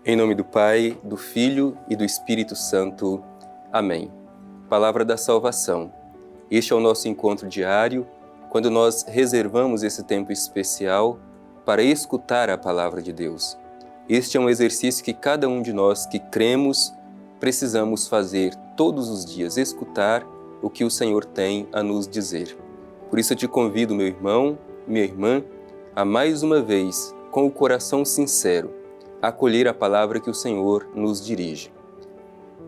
Em nome do Pai, do Filho e do Espírito Santo. Amém. Palavra da salvação. Este é o nosso encontro diário, quando nós reservamos esse tempo especial para escutar a Palavra de Deus. Este é um exercício que cada um de nós que cremos precisamos fazer todos os dias, escutar o que o Senhor tem a nos dizer. Por isso eu te convido, meu irmão, minha irmã, a mais uma vez, com o coração sincero, acolher a palavra que o Senhor nos dirige.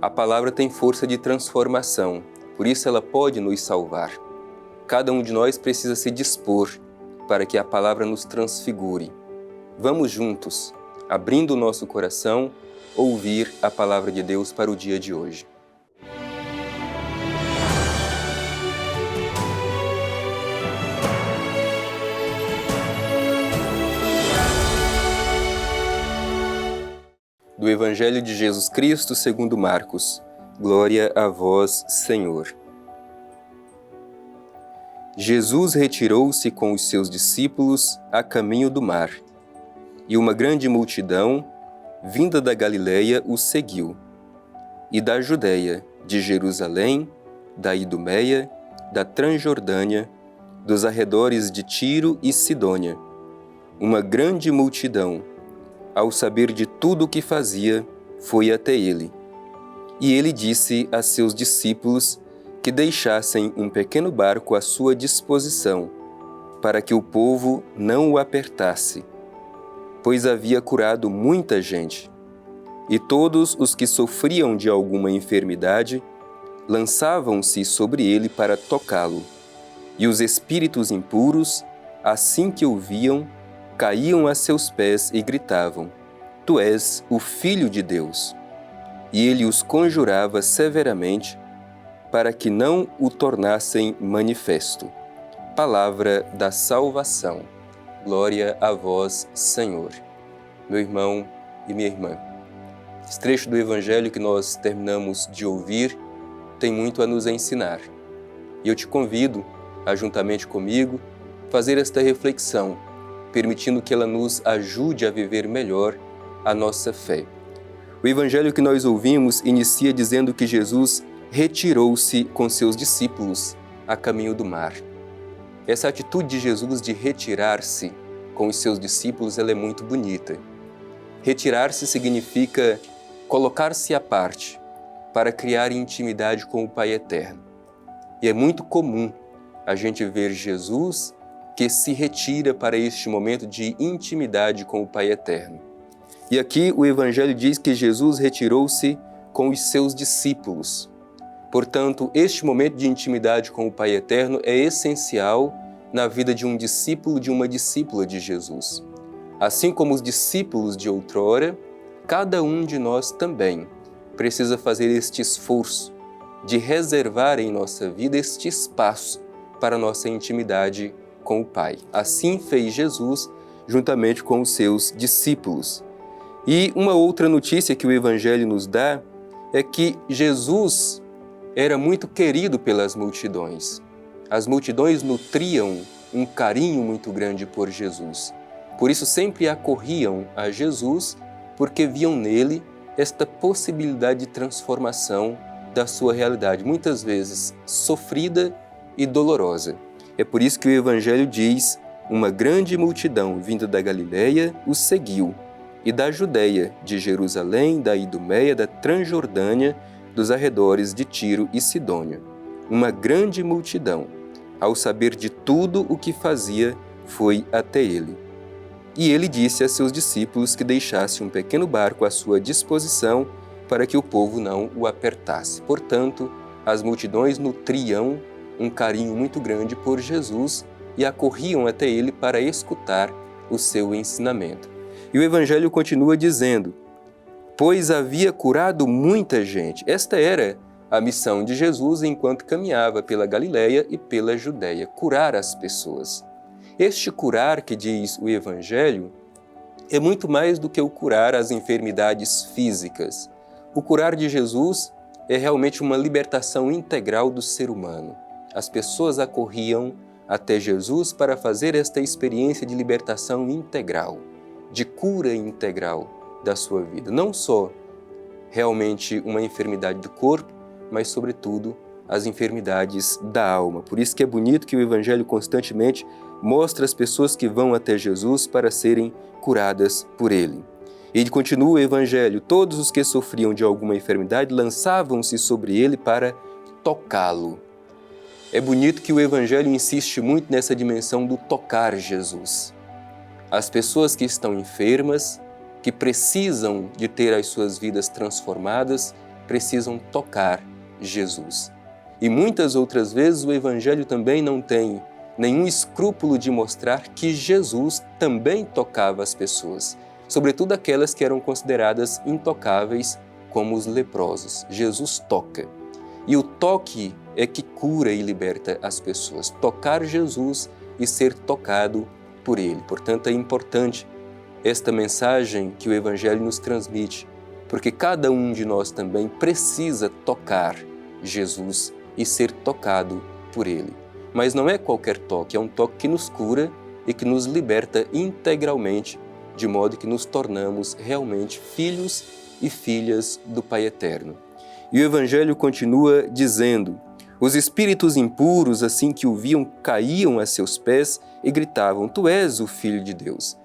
A palavra tem força de transformação, por isso ela pode nos salvar. Cada um de nós precisa se dispor para que a palavra nos transfigure. Vamos juntos, abrindo o nosso coração, ouvir a palavra de Deus para o dia de hoje. Do Evangelho de Jesus Cristo segundo Marcos. Glória a vós, Senhor. Jesus retirou-se com os seus discípulos a caminho do mar, e uma grande multidão, vinda da Galileia, o seguiu, e da Judéia, de Jerusalém, da Idumeia, da Transjordânia, dos arredores de Tiro e Sidônia. Uma grande multidão, ao saber de tudo o que fazia, foi até ele. E ele disse a seus discípulos que deixassem um pequeno barco à sua disposição, para que o povo não o apertasse, pois havia curado muita gente. E todos os que sofriam de alguma enfermidade lançavam-se sobre ele para tocá-lo. E os espíritos impuros, assim que o viam, caíam a seus pés e gritavam: Tu és o Filho de Deus. E ele os conjurava severamente para que não o tornassem manifesto. Palavra da salvação. Glória a vós, Senhor. Meu irmão e minha irmã, esse trecho do Evangelho que nós terminamos de ouvir tem muito a nos ensinar. E eu te convido a, juntamente comigo, fazer esta reflexão, permitindo que ela nos ajude a viver melhor a nossa fé. O Evangelho que nós ouvimos inicia dizendo que Jesus retirou-se com seus discípulos a caminho do mar. Essa atitude de Jesus de retirar-se com os seus discípulos, ela é muito bonita. Retirar-se significa colocar-se à parte para criar intimidade com o Pai Eterno. E é muito comum a gente ver Jesus que se retira para este momento de intimidade com o Pai Eterno. E aqui o Evangelho diz que Jesus retirou-se com os seus discípulos. Portanto, este momento de intimidade com o Pai Eterno é essencial na vida de um discípulo, de uma discípula de Jesus. Assim como os discípulos de outrora, cada um de nós também precisa fazer este esforço de reservar em nossa vida este espaço para a nossa intimidade com o Pai. Assim fez Jesus juntamente com os seus discípulos. E uma outra notícia que o Evangelho nos dá é que Jesus era muito querido pelas multidões. As multidões nutriam um carinho muito grande por Jesus. Por isso sempre acorriam a Jesus, porque viam nele esta possibilidade de transformação da sua realidade, muitas vezes sofrida e dolorosa. É por isso que o Evangelho diz: uma grande multidão vinda da Galileia o seguiu, e da Judéia, de Jerusalém, da Idumeia, da Transjordânia, dos arredores de Tiro e Sidônia. Uma grande multidão, ao saber de tudo o que fazia, foi até ele. E ele disse a seus discípulos que deixasse um pequeno barco à sua disposição para que o povo não o apertasse. Portanto, as multidões nutriam um carinho muito grande por Jesus e acorriam até ele para escutar o seu ensinamento. E o Evangelho continua dizendo: pois havia curado muita gente. Esta era a missão de Jesus enquanto caminhava pela Galileia e pela Judéia, curar as pessoas. Este curar que diz o Evangelho é muito mais do que o curar as enfermidades físicas. O curar de Jesus é realmente uma libertação integral do ser humano. As pessoas acorriam até Jesus para fazer esta experiência de libertação integral, de cura integral, da sua vida. Não só realmente uma enfermidade do corpo, mas sobretudo as enfermidades da alma. Por isso que é bonito que o Evangelho constantemente mostra as pessoas que vão até Jesus para serem curadas por Ele. E continua o Evangelho: todos os que sofriam de alguma enfermidade lançavam-se sobre Ele para tocá-lo. É bonito que o Evangelho insiste muito nessa dimensão do tocar Jesus. As pessoas que estão enfermas, que precisam de ter as suas vidas transformadas, precisam tocar Jesus. E muitas outras vezes o Evangelho também não tem nenhum escrúpulo de mostrar que Jesus também tocava as pessoas, sobretudo aquelas que eram consideradas intocáveis, como os leprosos. Jesus toca. E o toque é que cura e liberta as pessoas. Tocar Jesus e ser tocado por Ele. Portanto, é importante esta mensagem que o Evangelho nos transmite, porque cada um de nós também precisa tocar Jesus e ser tocado por Ele. Mas não é qualquer toque, é um toque que nos cura e que nos liberta integralmente, de modo que nos tornamos realmente filhos e filhas do Pai Eterno. E o Evangelho continua dizendo: os espíritos impuros, assim que o viam, caíam a seus pés e gritavam: Tu és o Filho de Deus.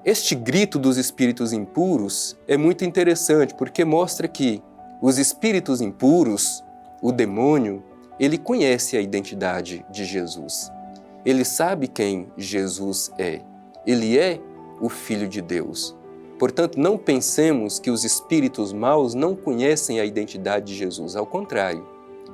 Este grito dos espíritos impuros é muito interessante, porque mostra que os espíritos impuros, o demônio, ele conhece a identidade de Jesus. Ele sabe quem Jesus é. Ele é o Filho de Deus. Portanto, não pensemos que os espíritos maus não conhecem a identidade de Jesus. Ao contrário,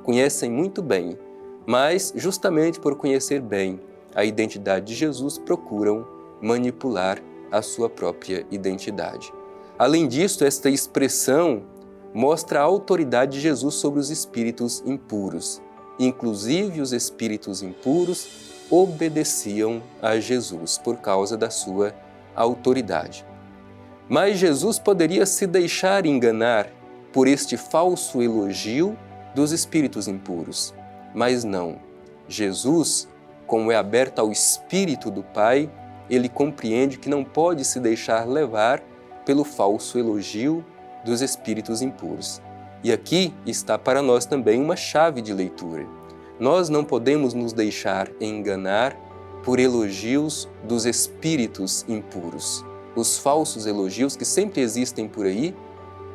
conhecem muito bem, mas justamente por conhecer bem a identidade de Jesus, procuram manipular a sua própria identidade. Além disso, esta expressão mostra a autoridade de Jesus sobre os espíritos impuros. Inclusive, os espíritos impuros obedeciam a Jesus por causa da sua autoridade. Mas Jesus poderia se deixar enganar por este falso elogio dos espíritos impuros. Mas não. Jesus, como é aberto ao Espírito do Pai, ele compreende que não pode se deixar levar pelo falso elogio dos espíritos impuros. E aqui está para nós também uma chave de leitura. Nós não podemos nos deixar enganar por elogios dos espíritos impuros, os falsos elogios que sempre existem por aí,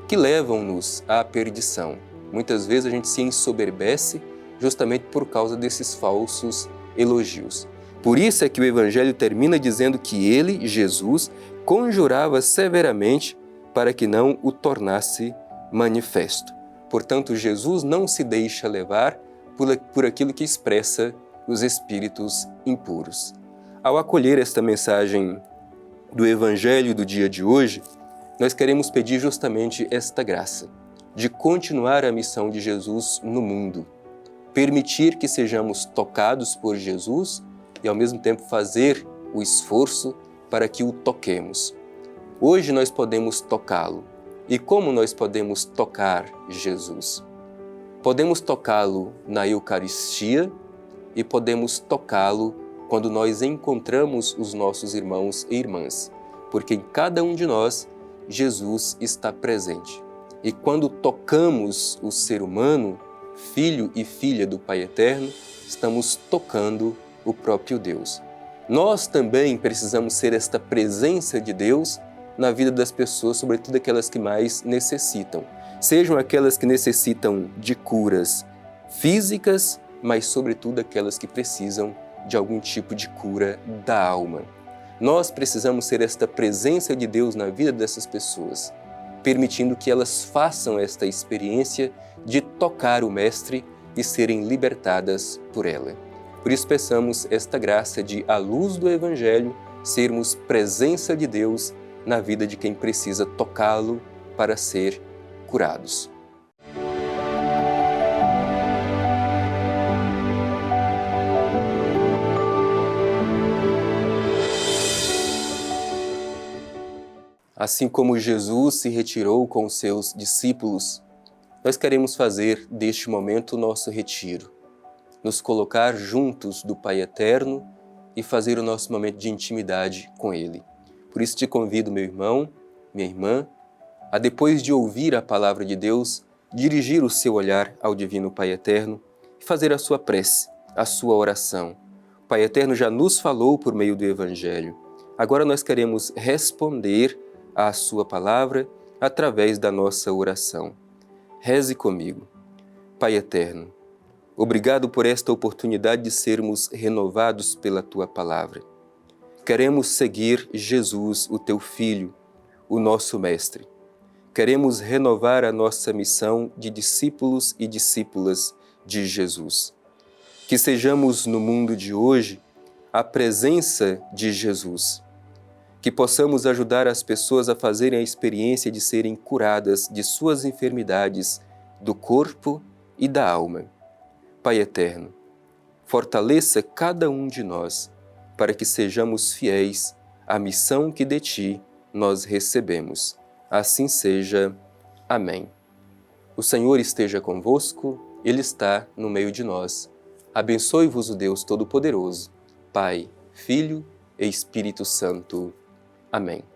que levam-nos à perdição. Muitas vezes a gente se ensoberbece justamente por causa desses falsos elogios. Por isso é que o Evangelho termina dizendo que ele, Jesus, conjurava severamente para que não o manifesto. Portanto, Jesus não se deixa levar por aquilo que expressa os espíritos impuros. Ao acolher esta mensagem do Evangelho do dia de hoje, nós queremos pedir justamente esta graça, de continuar a missão de Jesus no mundo, permitir que sejamos tocados por Jesus e, ao mesmo tempo, fazer o esforço para que o toquemos. Hoje nós podemos tocá-lo. E como nós podemos tocar Jesus? Podemos tocá-lo na Eucaristia e podemos tocá-lo quando nós encontramos os nossos irmãos e irmãs, porque em cada um de nós Jesus está presente. E quando tocamos o ser humano, filho e filha do Pai Eterno, estamos tocando o próprio Deus. Nós também precisamos ser esta presença de Deus na vida das pessoas, sobretudo aquelas que mais necessitam. Sejam aquelas que necessitam de curas físicas, mas sobretudo aquelas que precisam de algum tipo de cura da alma. Nós precisamos ser esta presença de Deus na vida dessas pessoas, permitindo que elas façam esta experiência de tocar o Mestre e serem libertadas por ela. Por isso peçamos esta graça de, à luz do Evangelho, sermos presença de Deus na vida de quem precisa tocá-lo para ser curados. Assim como Jesus se retirou com os seus discípulos, nós queremos fazer deste momento o nosso retiro, nos colocar juntos do Pai Eterno e fazer o nosso momento de intimidade com Ele. Por isso te convido, meu irmão, minha irmã, a depois de ouvir a palavra de Deus, dirigir o seu olhar ao Divino Pai Eterno e fazer a sua prece, a sua oração. O Pai Eterno já nos falou por meio do Evangelho. Agora nós queremos responder à sua palavra através da nossa oração. Reze comigo. Pai Eterno, obrigado por esta oportunidade de sermos renovados pela Tua Palavra. Queremos seguir Jesus, o Teu Filho, o nosso Mestre. Queremos renovar a nossa missão de discípulos e discípulas de Jesus. Que sejamos no mundo de hoje a presença de Jesus. Que possamos ajudar as pessoas a fazerem a experiência de serem curadas de suas enfermidades do corpo e da alma. Pai Eterno, fortaleça cada um de nós para que sejamos fiéis à missão que de Ti nós recebemos. Assim seja. Amém. O Senhor esteja convosco, Ele está no meio de nós. Abençoe-vos o Deus Todo-Poderoso, Pai, Filho e Espírito Santo. Amém.